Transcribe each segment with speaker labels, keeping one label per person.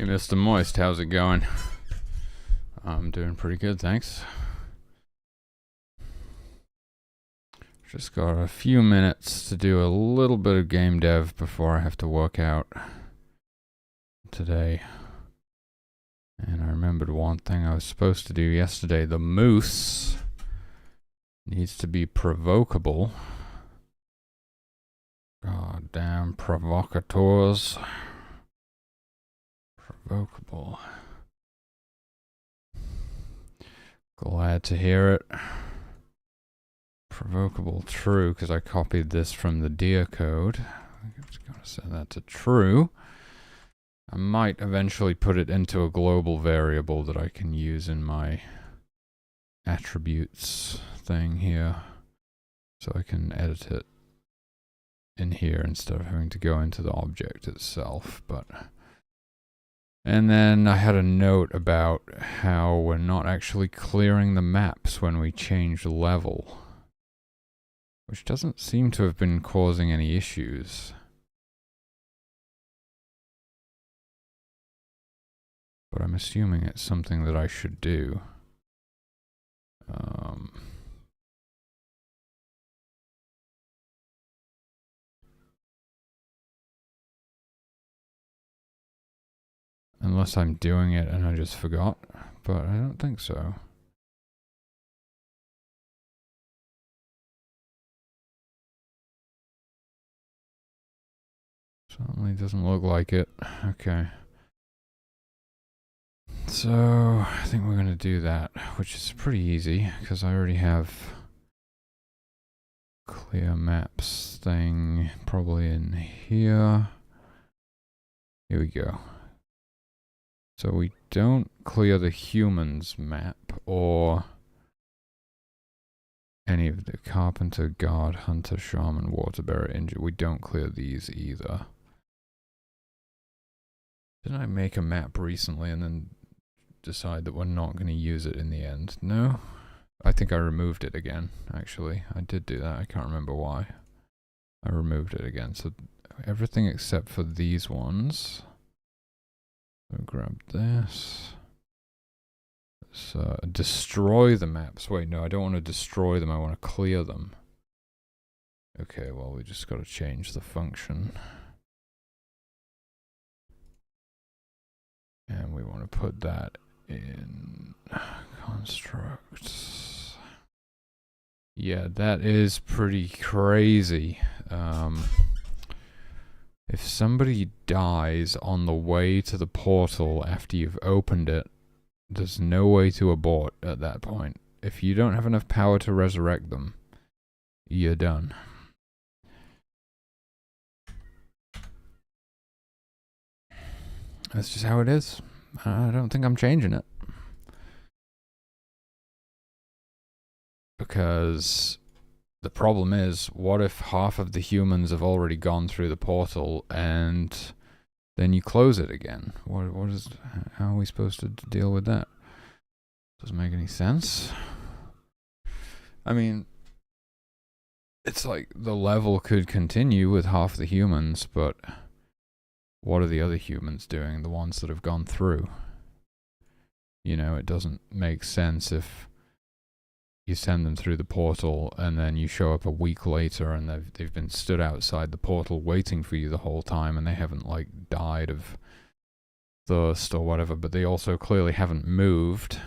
Speaker 1: Hey, Mr. Moist, how's it going? I'm doing pretty good, thanks. Just got a few minutes to do a little bit of game dev before I have to work out today. And I remembered one thing I was supposed to do yesterday. The moose needs to be provocable. Goddamn provocateurs. Provocable. Glad to hear it. Provocable true, because I copied this from the deer code. I'm just going to set that to true. I might eventually put it into a global variable that I can use in my attributes thing here. So I can edit it in here instead of having to go into the object itself. And then I had a note about how we're not actually clearing the maps when we change level, which doesn't seem to have been causing any issues. But I'm assuming it's something that I should do. Unless I'm doing it and I just forgot, but I don't think so. Certainly doesn't look like it. Okay. So, I think we're going to do that, which is pretty easy, because I already have clear maps thing probably in here. Here we go. So we don't clear the humans map, or any of the carpenter, guard, hunter, shaman, waterbearer, injured. We don't clear these either. Didn't I make a map recently and then decide that we're not going to use it in the end? No? I think I removed it again, actually. I did do that. I can't remember why. I removed it again. So everything except for these ones. So grab this. So destroy the maps. Wait, no, I don't want to destroy them. I want to clear them. Okay, well, we just got to change the function. And we want to put that in constructs. Yeah, that is pretty crazy. If somebody dies on the way to the portal after you've opened it, there's no way to abort at that point. If you don't have enough power to resurrect them, you're done. That's just how it is. I don't think I'm changing it. Because the problem is, what if half of the humans have already gone through the portal and then you close it again? How are we supposed to deal with that? Doesn't make any sense. I mean, it's like the level could continue with half the humans, but what are the other humans doing? The ones that have gone through? You know, it doesn't make sense if you send them through the portal and then you show up a week later and they've been stood outside the portal waiting for you the whole time and they haven't like died of thirst or whatever, but they also clearly haven't moved,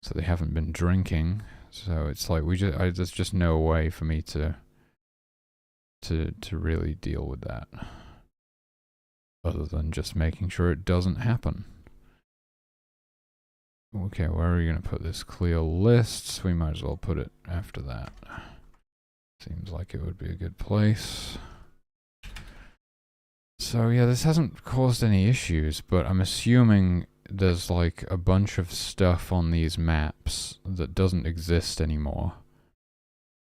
Speaker 1: so they haven't been drinking. So it's like there's just no way for me to really deal with that other than just making sure it doesn't happen. Okay, where are we going to put this? Clear lists. We might as well put it after that. Seems like it would be a good place. So yeah, this hasn't caused any issues, but I'm assuming there's like a bunch of stuff on these maps that doesn't exist anymore.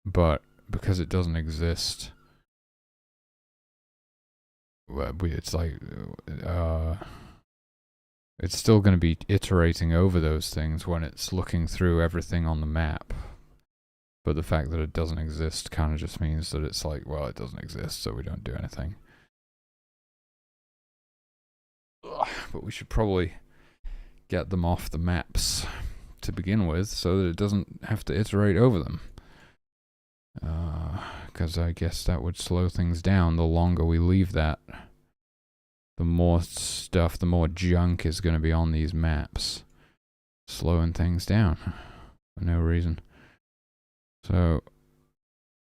Speaker 1: But because it doesn't exist, it's like it's still going to be iterating over those things when it's looking through everything on the map. But the fact that it doesn't exist kind of just means that it's like, well, it doesn't exist, so we don't do anything. Ugh. but we should probably get them off the maps to begin with so that it doesn't have to iterate over them. Because I guess that would slow things down. The longer we leave that, the more stuff, the more junk is going to be on these maps, slowing things down for no reason. So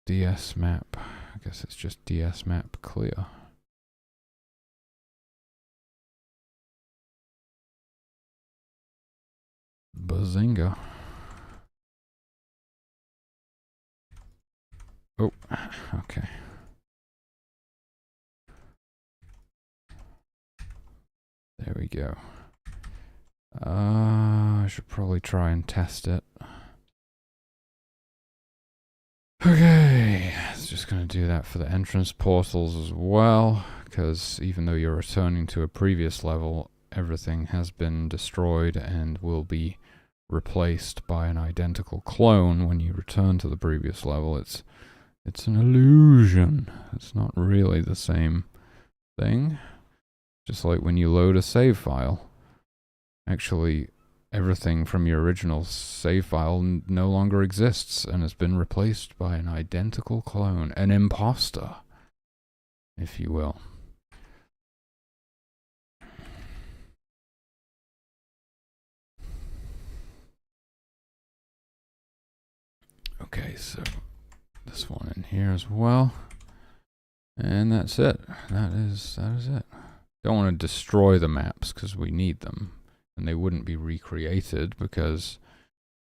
Speaker 1: DS map, I guess it's just DS map clear. Bazinga. Oh, okay. There we go. I should probably try and test it. Okay, it's just going to do that for the entrance portals as well, because even though you're returning to a previous level, everything has been destroyed and will be replaced by an identical clone when you return to the previous level. It's an illusion. It's not really the same thing. Just like when you load a save file. Actually, everything from your original save file no longer exists and has been replaced by an identical clone. An imposter, if you will. Okay, so this one in here as well. And that's it. That is it. Don't want to destroy the maps because we need them. And they wouldn't be recreated because,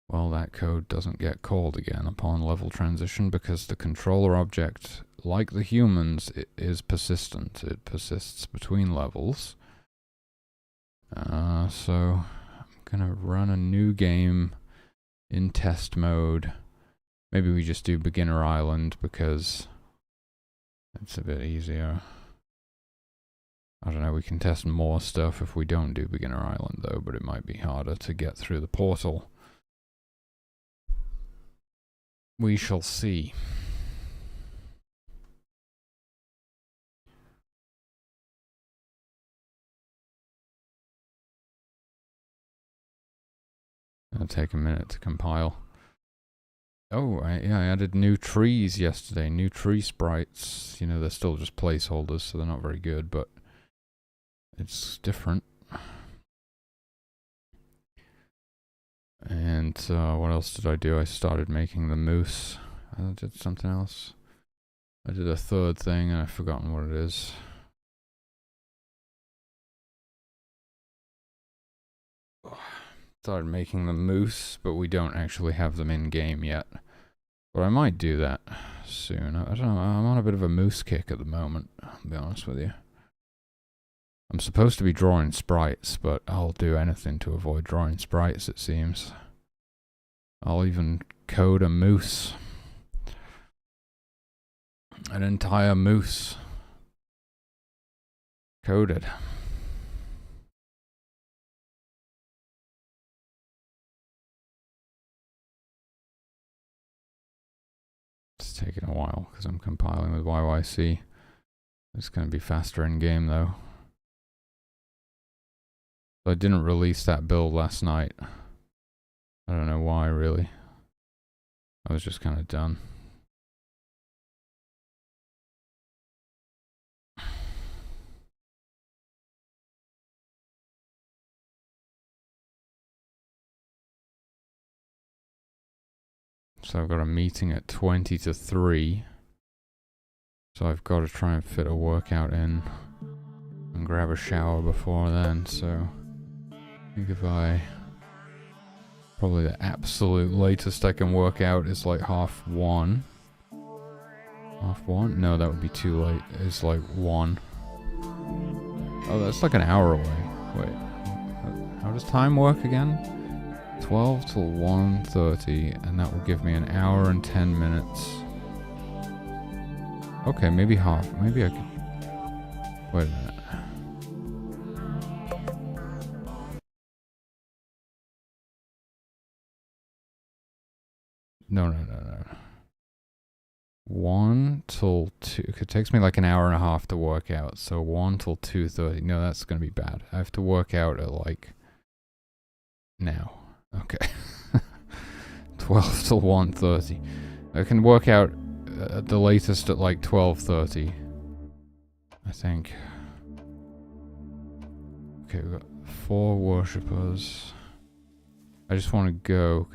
Speaker 1: well, that code doesn't get called again upon level transition because the controller object, like the humans, it is persistent. It persists between levels. So I'm gonna run a new game in test mode. Maybe we just do Beginner Island because it's a bit easier. I don't know, we can test more stuff if we don't do Beginner Island though, but it might be harder to get through the portal. We shall see. It'll take a minute to compile. Oh, I added new trees yesterday, new tree sprites. You know, they're still just placeholders, so they're not very good, but it's different. And what else did I do? I started making the moose. I did something else. I did a third thing and I've forgotten what it is. Started making the moose, but we don't actually have them in game yet. But I might do that soon. I don't know, I'm on a bit of a moose kick at the moment, I'll be honest with you. I'm supposed to be drawing sprites, but I'll do anything to avoid drawing sprites, it seems. I'll even code a moose. An entire moose. Coded. It's taking a while because I'm compiling with YYC. It's going to be faster in game though. I didn't release that build last night. I don't know why really. I was just kind of done. So I've got a meeting at 20 to 3. So I've got to try and fit a workout in and grab a shower before then. So I think if probably the absolute latest I can work out is like 1:30. 1:30? No, that would be too late. It's like 1. Oh, that's like an hour away. Wait, how does time work again? 12 till 1:30, and that will give me an hour and 10 minutes. Okay, maybe half. Maybe I could... Wait a minute. No. 1 till 2. It takes me like an hour and a half to work out. So 1 till 2:30. No, that's going to be bad. I have to work out at like now. Okay. 12 till 1:30. I can work out at the latest at like 12:30. I think. Okay, we've got 4 worshippers. I just want to go.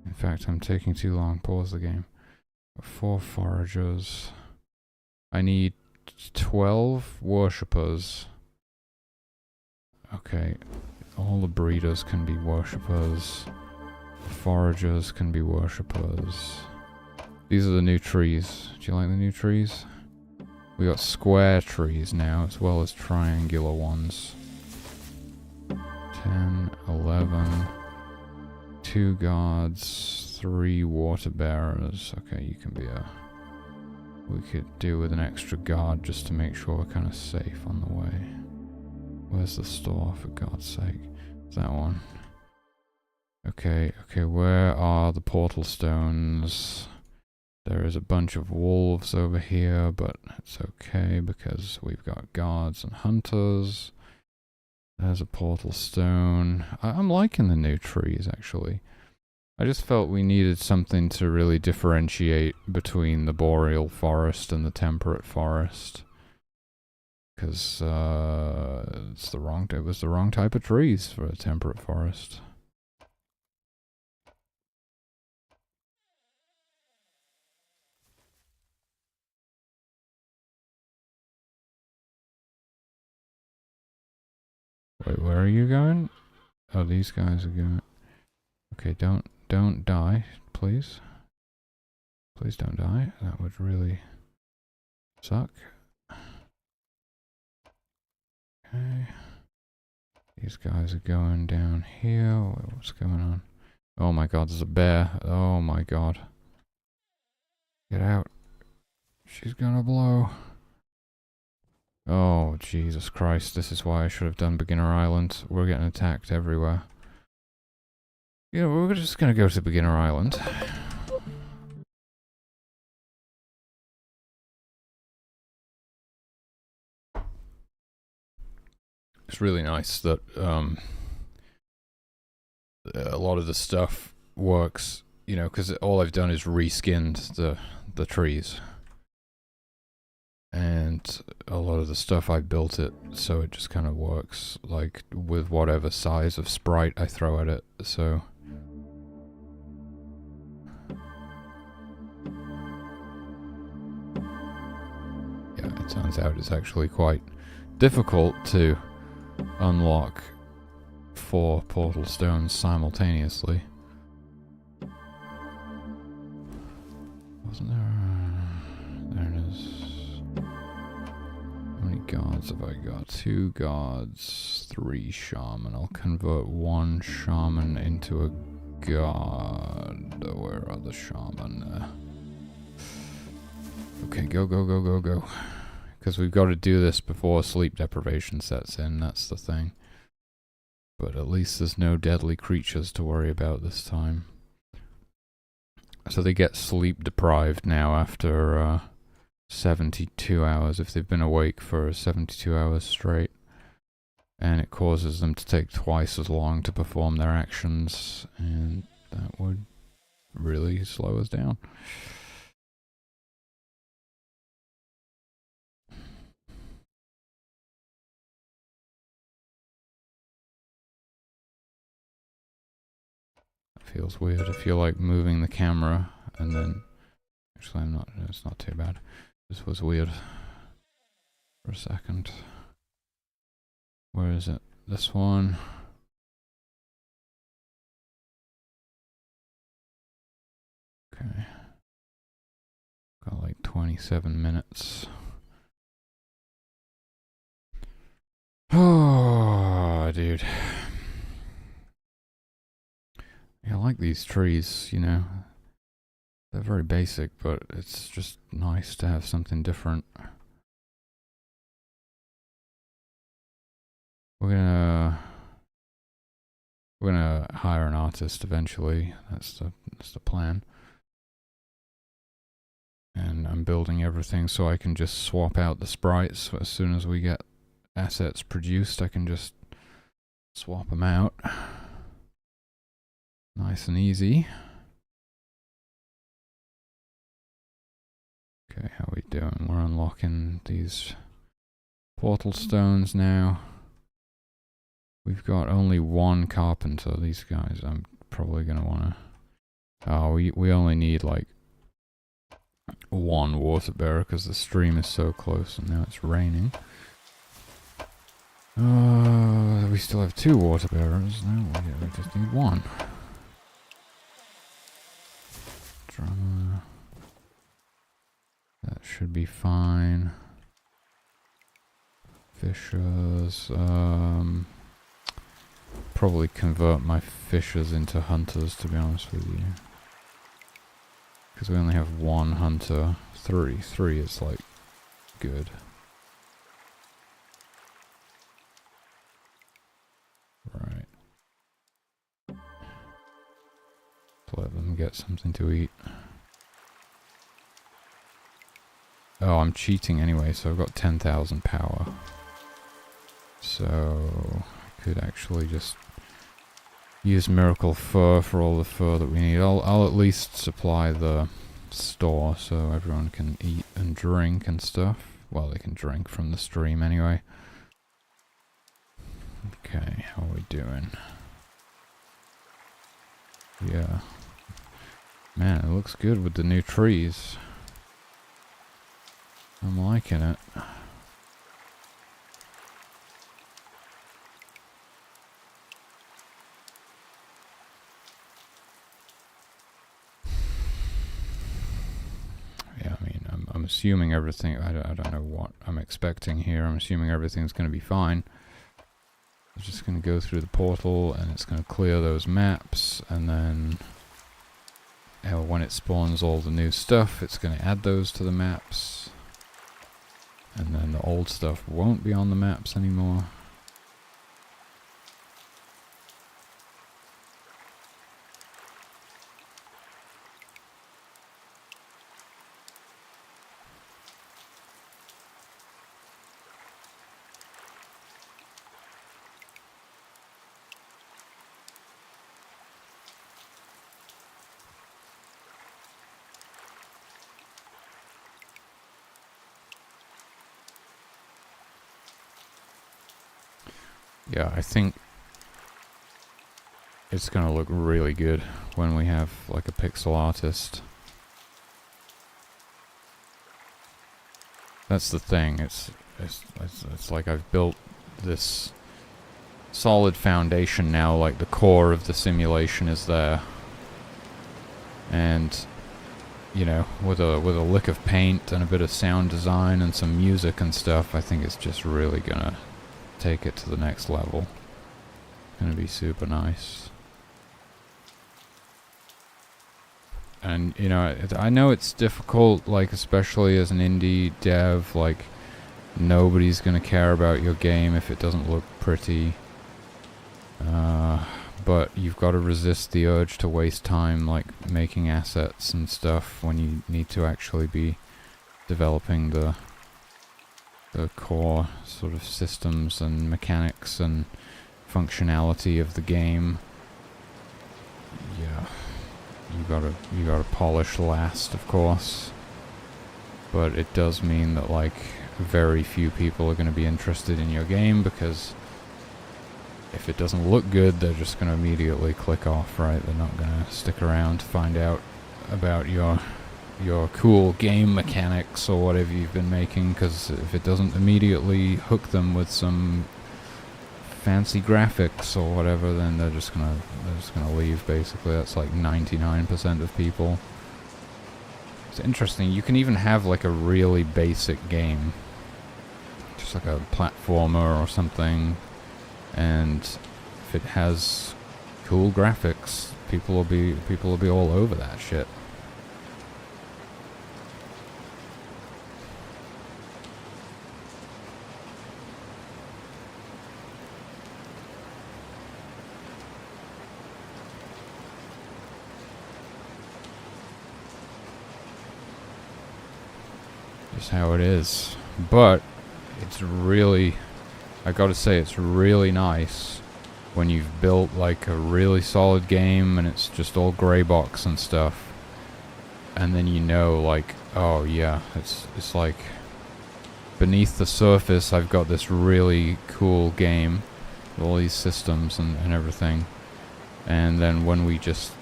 Speaker 1: In fact, I'm taking too long. Pause the game. 4 foragers. I need 12 worshippers. Okay, all the breeders can be worshippers. Foragers can be worshippers. These are the new trees. Do you like the new trees? We got square trees now, as well as triangular ones. 10, 11, 2 guards, 3 water bearers. Okay, you can be a... We could do with an extra guard just to make sure we're kind of safe on the way. Where's the store, for God's sake? That one. Okay, where are the portal stones? There is a bunch of wolves over here, but it's okay because we've got guards and hunters. There's a portal stone. I'm liking the new trees, actually. I just felt we needed something to really differentiate between the boreal forest and the temperate forest. Because it was the wrong type of trees for a temperate forest. Wait, where are you going? Oh, these guys are going. Okay, don't die, please. Please don't die. That would really suck. Okay. These guys are going down here. What's going on? Oh my god, there's a bear. Oh my god. Get out. She's gonna blow. Oh, Jesus Christ. This is why I should have done Beginner Island. We're getting attacked everywhere. You know, we're just gonna go to Beginner Island. It's really nice that a lot of the stuff works, you know, because all I've done is reskinned the trees. And a lot of the stuff I built it so it just kind of works, like, with whatever size of sprite I throw at it, so... Yeah, it turns out it's actually quite difficult to unlock 4 portal stones simultaneously. Wasn't there... There it is. How many guards have I got? 2 guards, 3 shaman. I'll convert 1 shaman into a guard. Where are the shaman? Okay, go. Because we've got to do this before sleep deprivation sets in, that's the thing. But at least there's no deadly creatures to worry about this time. So they get sleep deprived now after 72 hours, if they've been awake for 72 hours straight. And it causes them to take twice as long to perform their actions, and that would really slow us down. Feels weird if you're like moving the camera and then... Actually, I'm not, it's not too bad. This was weird for a second. Where is it? This one. Okay. Got like 27 minutes. Oh, dude. Yeah, I like these trees, you know. They're very basic, but it's just nice to have something different. We're gonna hire an artist eventually. That's the plan. And I'm building everything so I can just swap out the sprites as soon as we get assets produced. I can just swap them out. Nice and easy. Okay, how are we doing? We're unlocking these portal stones now. We've got only one carpenter. These guys, I'm probably gonna wanna... Oh, we only need like one water bearer because the stream is so close and now it's raining. We still have 2 water bearers. No, we just need 1. Drummer. That should be fine. Fishers. Probably convert my fishers into hunters, to be honest with you. Because we only have 1 hunter. 3 is like good. Right. Let them get something to eat. Oh, I'm cheating anyway, so I've got 10,000 power. So I could actually just use miracle fur for all the fur that we need. I'll at least supply the store so everyone can eat and drink and stuff. Well, they can drink from the stream anyway. Okay, how are we doing? Yeah. Man, it looks good with the new trees. I'm liking it. Yeah, I mean, I'm assuming everything, I don't know what I'm expecting here. I'm assuming everything's going to be fine. I'm just going to go through the portal and it's going to clear those maps, and then when it spawns all the new stuff, it's going to add those to the maps. And then the old stuff won't be on the maps anymore. Yeah, I think it's gonna look really good when we have like a pixel artist. That's the thing. It's like I've built this solid foundation now. Like the core of the simulation is there, and you know, with a lick of paint and a bit of sound design and some music and stuff, I think it's just really gonna take it to the next level. It's gonna be super nice. And, you know, I know it's difficult, like, especially as an indie dev, like, nobody's gonna care about your game if it doesn't look pretty. But you've got to resist the urge to waste time, like, making assets and stuff when you need to actually be developing the core sort of systems and mechanics and functionality of the game. Yeah. You gotta polish last, of course. But it does mean that, like, very few people are going to be interested in your game, because if it doesn't look good, they're just going to immediately click off, right? They're not going to stick around to find out about your cool game mechanics or whatever you've been making, because if it doesn't immediately hook them with some fancy graphics or whatever, then they're just gonna leave, basically. That's like 99% of people. It's interesting, you can even have like a really basic game, just like a platformer or something, and if it has cool graphics, people will be all over that shit. Just how it is. But it's really, I gotta say, it's really nice when you've built like a really solid game and it's just all gray box and stuff, and then you know, like, oh yeah, it's like beneath the surface I've got this really cool game with all these systems and everything, and then when we just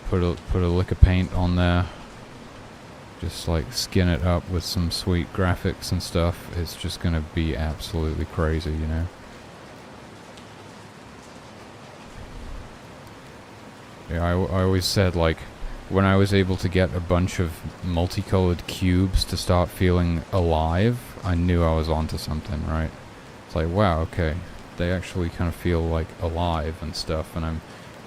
Speaker 1: put a lick of paint on there, just like skin it up with some sweet graphics and stuff, it's just gonna be absolutely crazy, you know. Yeah, I always said, like, when I was able to get a bunch of multicolored cubes to start feeling alive, I knew I was onto something, right? It's like, wow, okay, they actually kind of feel like alive and stuff, and I'm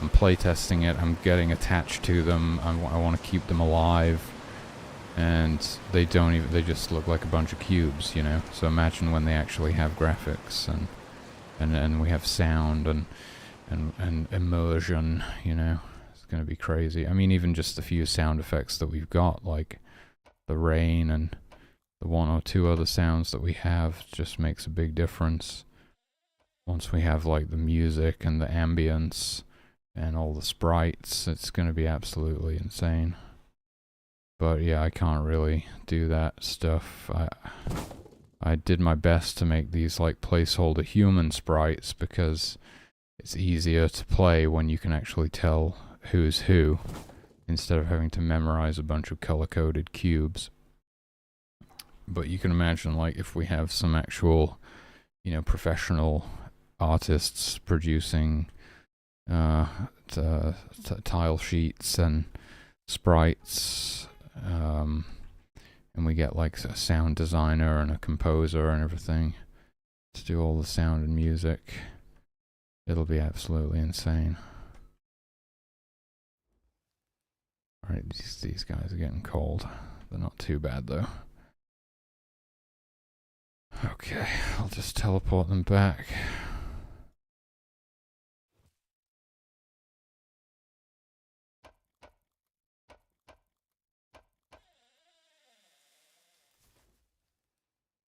Speaker 1: playtesting it, I'm getting attached to them, I want to keep them alive, and they don't even, they just look like a bunch of cubes, you know? So imagine when they actually have graphics, and we have sound, and immersion, you know? Going to be crazy. I mean, even just the few sound effects that we've got, like the rain and the one or two other sounds that we have, just makes a big difference. Once we have like the music and the ambience and all the sprites, it's going to be absolutely insane. But yeah, I can't really do that stuff. I did my best to make these like placeholder human sprites because it's easier to play when you can actually tell who's who, instead of having to memorize a bunch of color-coded cubes. But you can imagine, like, if we have some actual, you know, professional artists producing tile sheets and sprites, and we get like a sound designer and a composer and everything to do all the sound and music, it'll be absolutely insane. Alright, these guys are getting cold. They're not too bad though. Okay, I'll just teleport them back.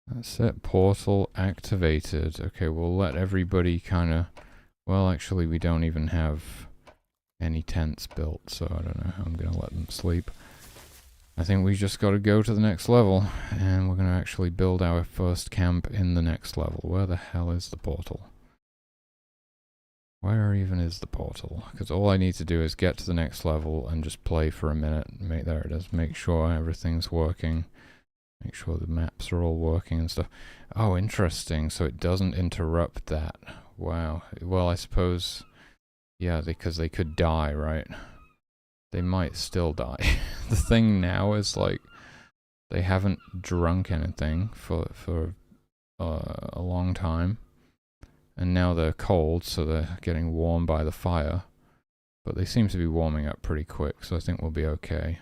Speaker 1: That's it, portal activated. Okay, we'll let everybody kinda... Well, actually we don't even have any tents built, so I don't know how I'm gonna let them sleep. I think we just gotta go to the next level, and we're gonna actually build our first camp in the next level. Where the hell is the portal? Where even is the portal? Because all I need to do is get to the next level and just play for a minute. There it is. Make sure everything's working. Make sure the maps are all working and stuff. Oh, interesting. So it doesn't interrupt that. Wow. Well, I suppose... Yeah, because they could die, right? They might still die. The thing now is, like, they haven't drunk anything for a long time. And now they're cold, so they're getting warm by the fire. But they seem to be warming up pretty quick, so I think we'll be okay.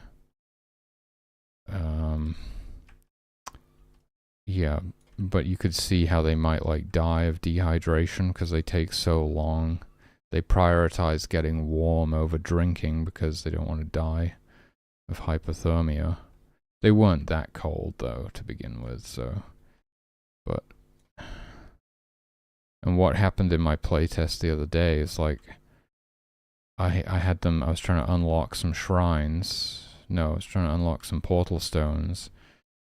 Speaker 1: Yeah, but you could see how they might, like, die of dehydration because they take so long. They prioritize getting warm over drinking because they don't want to die of hypothermia. They weren't that cold, though, to begin with, so... But... And what happened in my playtest the other day is, like... I had them... I was trying to unlock some shrines. No, I was trying to unlock some portal stones.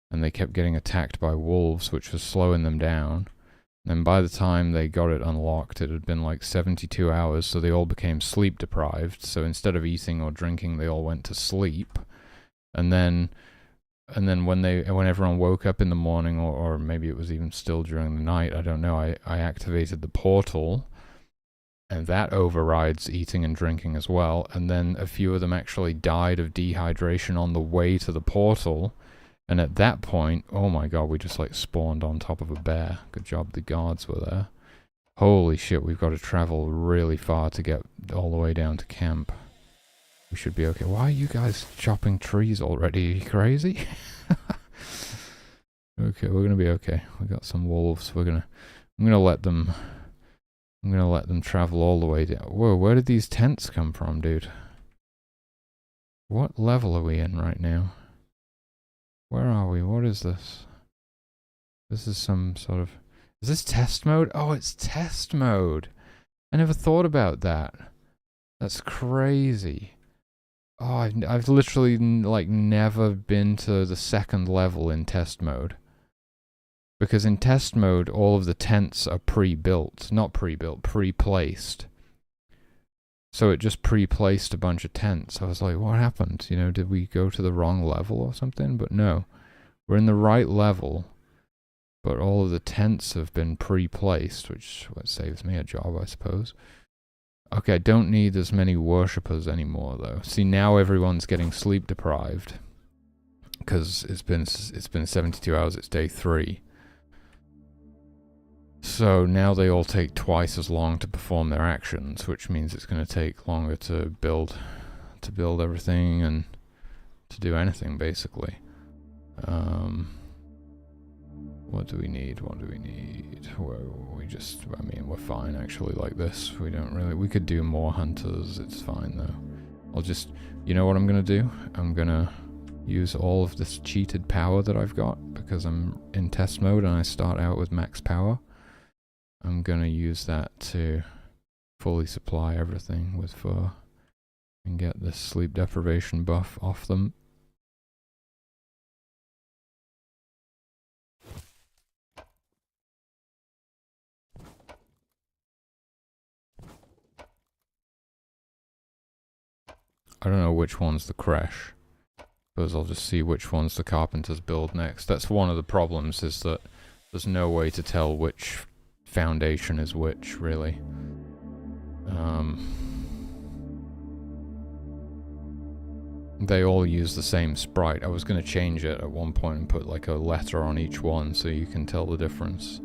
Speaker 1: And they kept getting attacked by wolves, which was slowing them down. And by the time they got it unlocked, it had been like 72 hours, so they all became sleep deprived. So instead of eating or drinking, they all went to sleep. And then when everyone woke up in the morning, or maybe it was even still during the night, I don't know, I activated the portal, and that overrides eating and drinking as well. And then a few of them actually died of dehydration on the way to the portal. And at that point, oh my god, we just like spawned on top of a bear. Good job the guards were there. Holy shit, we've got to travel really far to get all the way down to camp. We should be okay. Why are you guys chopping trees already? Are you crazy? Okay, we're gonna be okay. We got some wolves. I'm gonna let them travel all the way down. Whoa, where did these tents come from, dude? What level are we in right now? Where are we? What is this? This is some sort of... Is this test mode? Oh, it's test mode. I never thought about that. That's crazy. Oh, I've literally like never been to the second level in test mode. Because in test mode, all of the tents are pre-built. Not pre-built, pre-placed. So it just pre-placed a bunch of tents. I was like, what happened? You know, did we go to the wrong level or something? But no. We're in the right level. But all of the tents have been pre-placed, which saves me a job, I suppose. Okay, I don't need as many worshippers anymore, though. See, now everyone's getting sleep deprived. Because it's been 72 hours, it's day 3. So now they all take twice as long to perform their actions, which means it's going to take longer to build everything and to do anything, basically. What do we need? What do we need? I mean, we're fine, actually, like this. We could do more hunters, it's fine, though. You know what I'm gonna do? I'm gonna use all of this cheated power that I've got, because I'm in test mode and I start out with max power. I'm gonna use that to fully supply everything with fur and get this sleep deprivation buff off them. I don't know which one's the creche. Suppose I'll just see which one's the carpenters build next. That's one of the problems, is that there's no way to tell which foundation is which, really. They all use the same sprite. I was going to change it at one point and put like a letter on each one so you can tell the difference.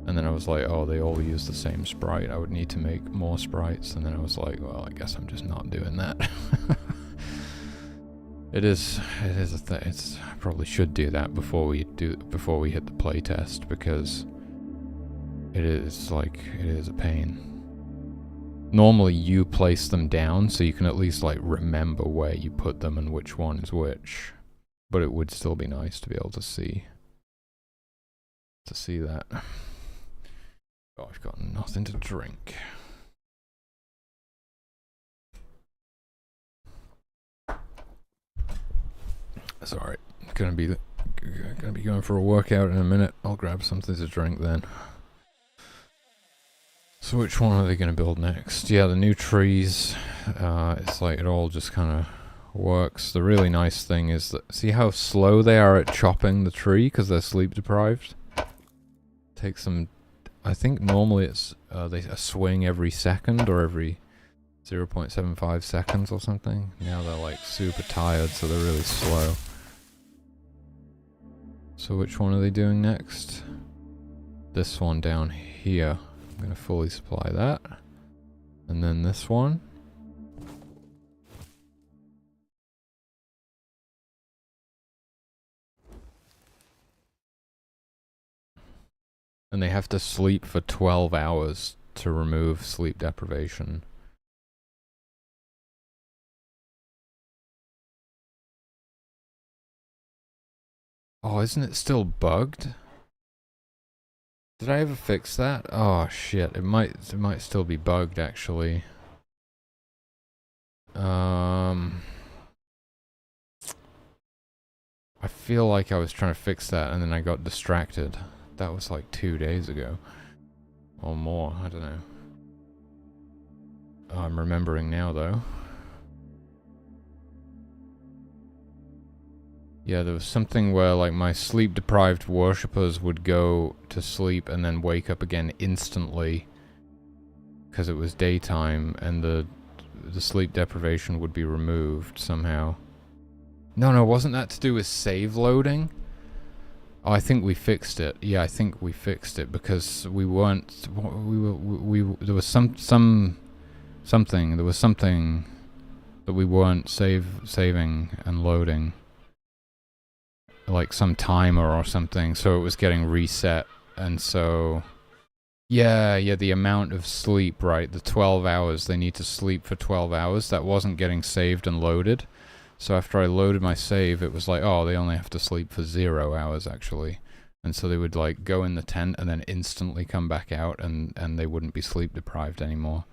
Speaker 1: And then I was like, oh, they all use the same sprite. I would need to make more sprites. And then I was like, well, I guess I'm just not doing that. It is a thing. I probably should do that before we hit the playtest, because it is a pain. Normally you place them down so you can at least like remember where you put them and which one is which. But it would still be nice to be able to see that. Oh, I've got nothing to drink. Sorry, gonna be going for a workout in a minute. I'll grab something to drink then. So which one are they gonna build next? Yeah, the new trees. It's like it all just kind of works. The really nice thing is that, see how slow they are at chopping the tree because they're sleep deprived? Takes them, I think normally it's a swing every second or every 0.75 seconds or something. Now they're like super tired, so they're really slow. So which one are they doing next? This one down here. I'm going to fully supply that. And then this one. And they have to sleep for 12 hours to remove sleep deprivation. Oh, isn't it still bugged? Did I ever fix that? Oh shit, it might still be bugged actually. I feel like I was trying to fix that and then I got distracted. That was like 2 days ago. Or more, I don't know. I'm remembering now though. Yeah, there was something where like my sleep deprived worshippers would go to sleep and then wake up again instantly because it was daytime, and the sleep deprivation would be removed somehow. No, wasn't that to do with save loading? Oh, I think we fixed it. Yeah, I think we fixed it because we weren't. There was something that we weren't saving and loading. Like some timer or something, so it was getting reset, and so yeah, the amount of sleep, right, the 12 hours they need to sleep for 12 hours, that wasn't getting saved and loaded, So after I loaded my save, it was like, oh, they only have to sleep for 0 hours actually. And so they would like go in the tent and then instantly come back out, and they wouldn't be sleep deprived anymore.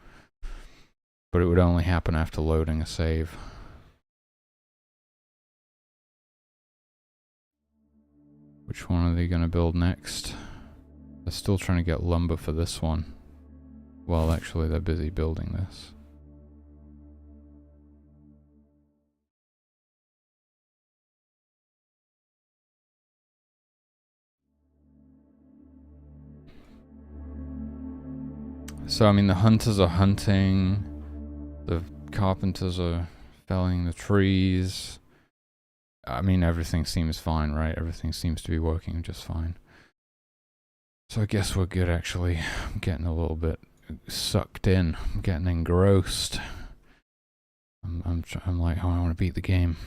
Speaker 1: But it would only happen after loading a save. Which one are they going to build next? They're still trying to get lumber for this one. Well, actually, they're busy building this. So, I mean, the hunters are hunting. The carpenters are felling the trees. I mean, everything seems fine, right? Everything seems to be working just fine. So I guess we're good, actually. I'm getting a little bit sucked in. I'm getting engrossed. I'm like, oh, I want to beat the game.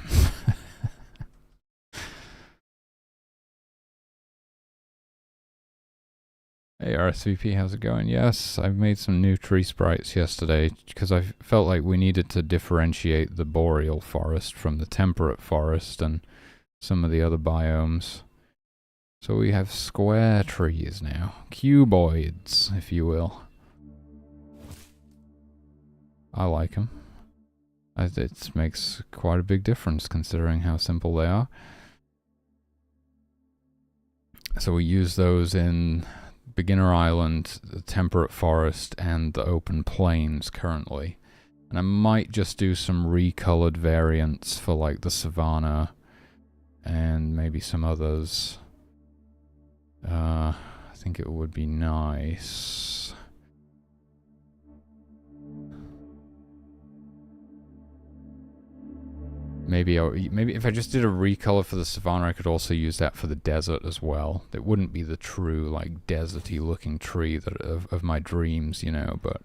Speaker 1: Hey RSVP, how's it going? Yes, I made some new tree sprites yesterday because I felt like we needed to differentiate the boreal forest from the temperate forest and some of the other biomes. So we have square trees now. Cuboids, if you will. I like them. It makes quite a big difference considering how simple they are. So we use those in Beginner Island, the temperate forest, and the open plains currently. And I might just do some recolored variants for like the savanna and maybe some others. I think it would be nice. Maybe if I just did a recolor for the savanna, I could also use that for the desert as well. It wouldn't be the true like deserty looking tree that of my dreams, you know, but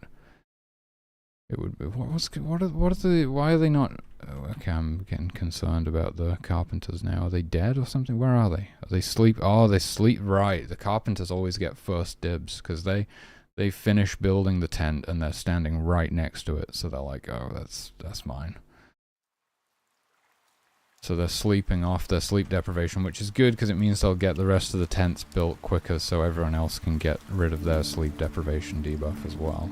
Speaker 1: it would be. Why are they not? Oh, okay, I'm getting concerned about the carpenters now. Are they dead or something? Where are they? Are they sleep? Oh, they sleep. Right. The carpenters always get first dibs because they finish building the tent and they're standing right next to it, so they're like, oh, that's mine. So they're sleeping off their sleep deprivation, which is good because it means they'll get the rest of the tents built quicker so everyone else can get rid of their sleep deprivation debuff as well.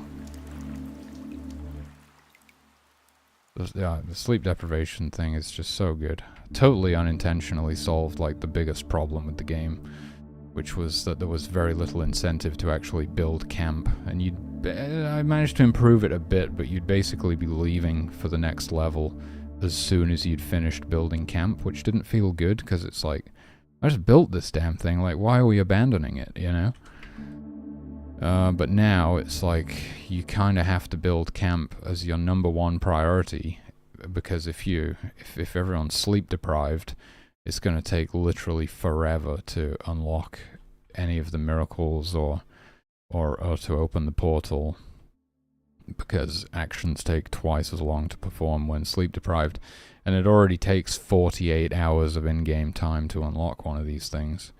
Speaker 1: Yeah, the sleep deprivation thing is just so good. Totally unintentionally solved like the biggest problem with the game, which was that there was very little incentive to actually build camp, and I managed to improve it a bit, but you'd basically be leaving for the next level as soon as you'd finished building camp, which didn't feel good, because it's like, I just built this damn thing, like, why are we abandoning it, you know? But now, it's like, you kind of have to build camp as your #1 priority, because if everyone's sleep deprived, it's going to take literally forever to unlock any of the miracles or to open the portal, because actions take twice as long to perform when sleep deprived, and it already takes 48 hours of in-game time to unlock one of these things.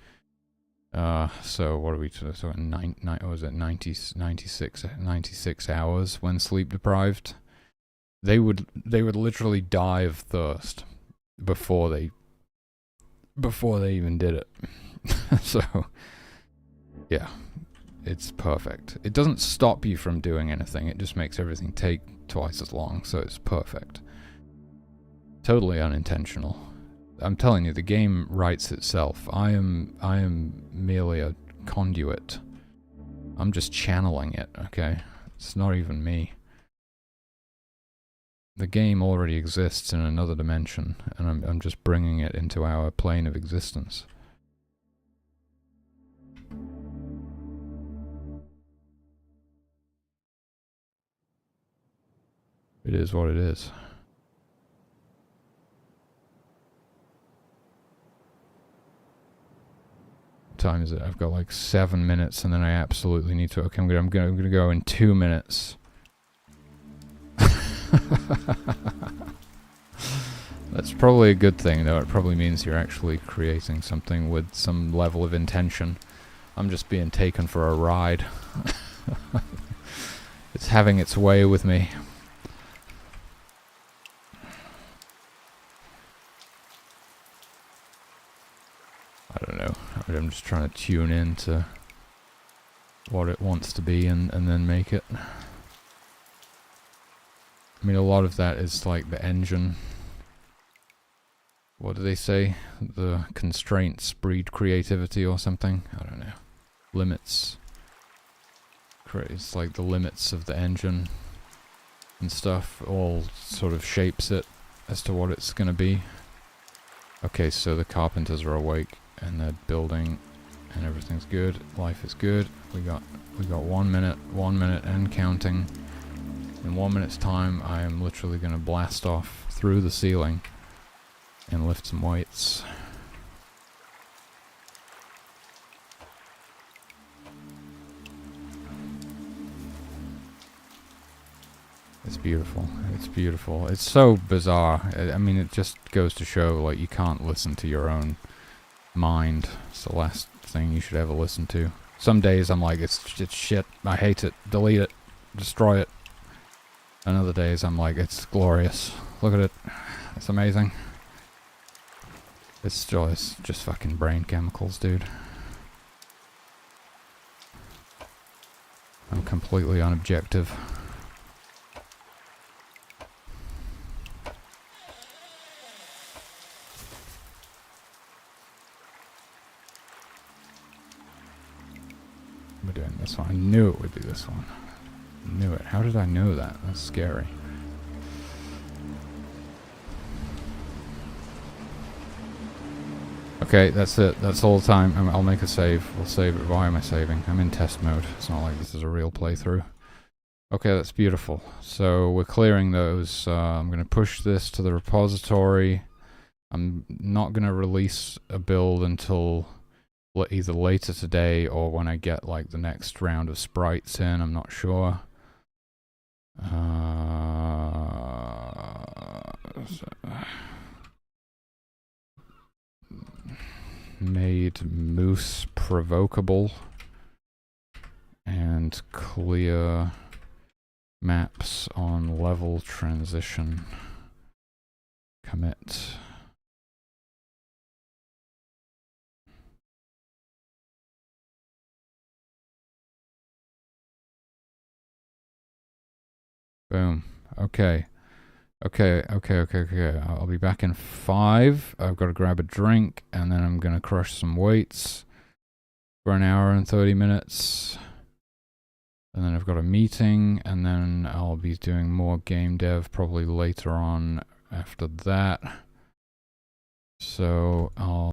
Speaker 1: So what are we to? So was it 96 hours when sleep deprived? They would literally die of thirst before they even did it. So yeah. It's perfect. It doesn't stop you from doing anything, it just makes everything take twice as long, so it's perfect. Totally unintentional. I'm telling you, the game writes itself. I am merely a conduit. I'm just channeling it, okay? It's not even me. The game already exists in another dimension, and I'm just bringing it into our plane of existence. It is what it is. What time is it? I've got like 7 minutes, and then I absolutely need to. Okay, I'm gonna go in 2 minutes. That's probably a good thing, though. It probably means you're actually creating something with some level of intention. I'm just being taken for a ride. It's having its way with me. But I'm just trying to tune in to what it wants to be and then make it. I mean, a lot of that is like the engine. What do they say? The constraints breed creativity or something? I don't know. Limits. It's like the limits of the engine and stuff all sort of shapes it as to what it's gonna be. Okay, so the carpenters are awake and they're building and everything's good. Life is good. We got 1 minute and counting. In 1 minute's time, I am literally gonna blast off through the ceiling and lift some weights. It's beautiful. It's beautiful. It's so bizarre. I mean, it just goes to show, like, you can't listen to your own mind. It's the last thing you should ever listen to. Some days I'm like, it's shit. I hate it. Delete it. Destroy it. And other days I'm like, it's glorious. Look at it. It's amazing. It's just fucking brain chemicals, dude. I'm completely unobjective. We're doing this one. I knew it would be this one. I knew it. How did I know that? That's scary. Okay, that's it. That's all the time. I'll make a save. We'll save it. Why am I saving? I'm in test mode. It's not like this is a real playthrough. Okay, that's beautiful. So we're clearing those. I'm going to push this to the repository. I'm not going to release a build until either later today or when I get like the next round of sprites in. I'm not sure. Made moose provocable and clear maps on level transition. Commit. Boom. Okay. Okay. I'll be back in 5. I've got to grab a drink and then I'm going to crush some weights for an hour and 30 minutes. And then I've got a meeting and then I'll be doing more game dev probably later on after that. So I'll